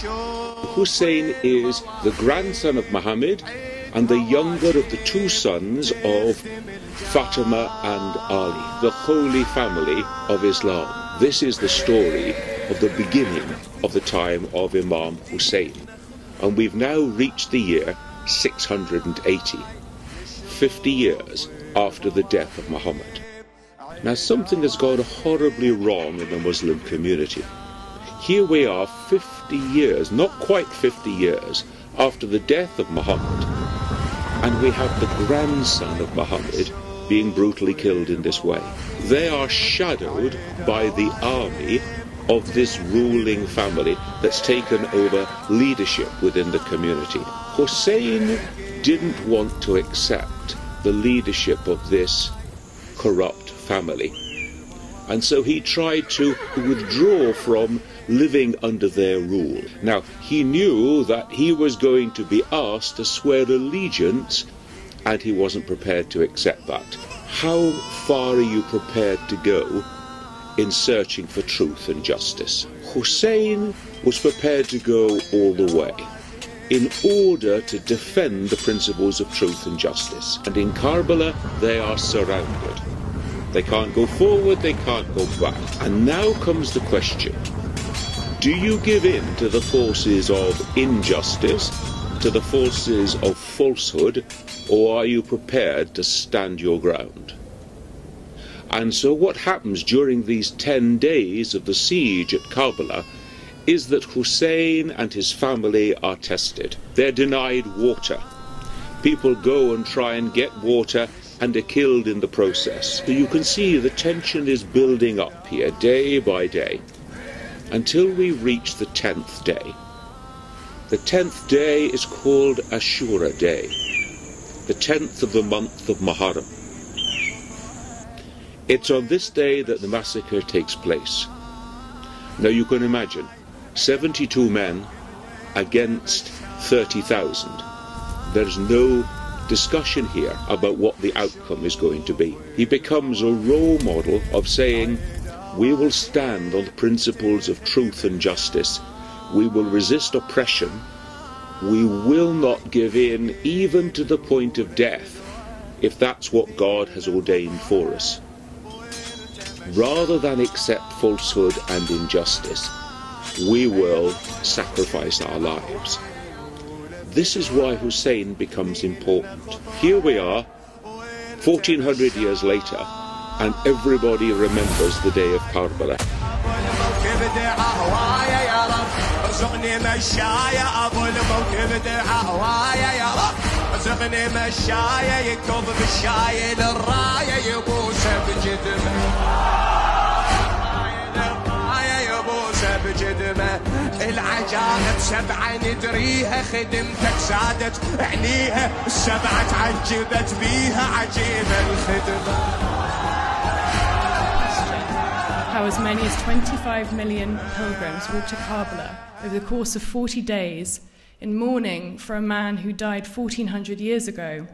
Hussain is the grandson of Muhammad and the younger of the two sons of Fatima and Ali, the holy family of Islam. This is the story of the beginning of the time of Imam Hussain. And we've now reached the year 680, 50 years after the death of Muhammad. Now something has gone horribly wrong in the Muslim community. Here we are 50 years, not quite 50 years, after the death of Muhammad, and we have the grandson of Muhammad being brutally killed in this way. They are shadowed by the army of this ruling family that's taken over leadership within the community. Hussain didn't want to accept the leadership of this corrupt family, and so he tried to withdraw from living under their rule. Now, he knew that he was going to be asked to swear allegiance, and he wasn't prepared to accept that. How far are you prepared to go in searching for truth and justice? Hussain was prepared to go all the way in order to defend the principles of truth and justice. And in Karbala, they are surrounded. They can't go forward, they can't go back. And now comes the question: do you give in to the forces of injustice, to the forces of falsehood, or are you prepared to stand your ground? And so what happens during these 10 days of the siege at Karbala is that Hussain and his family are tested. They're denied water. People go and try and get water and are killed in the process. So you can see the tension is building up here day by day until we reach the 10th day. The 10th day is called Ashura Day, the 10th of the month of Muharram. It's on this day that the massacre takes place. Now you can imagine, 72 men against 30,000. There's no discussion here about what the outcome is going to be. He becomes a role model of saying, we will stand on the principles of truth and justice. We will resist oppression. We will not give in even to the point of death, if that's what God has ordained for us. Rather than accept falsehood and injustice, we will sacrifice our lives. This is why Hussain becomes important. Here we are, 1400 years later, and everybody remembers the day of Karbala. العجائب سبعة ندريها خدمتك زادت عينيها السبعة تعجبت بيها عجيبة الخدمة. How as many as 25 million pilgrims walked to Karbala over the course of 40 days in mourning for a man who died 1400 years ago.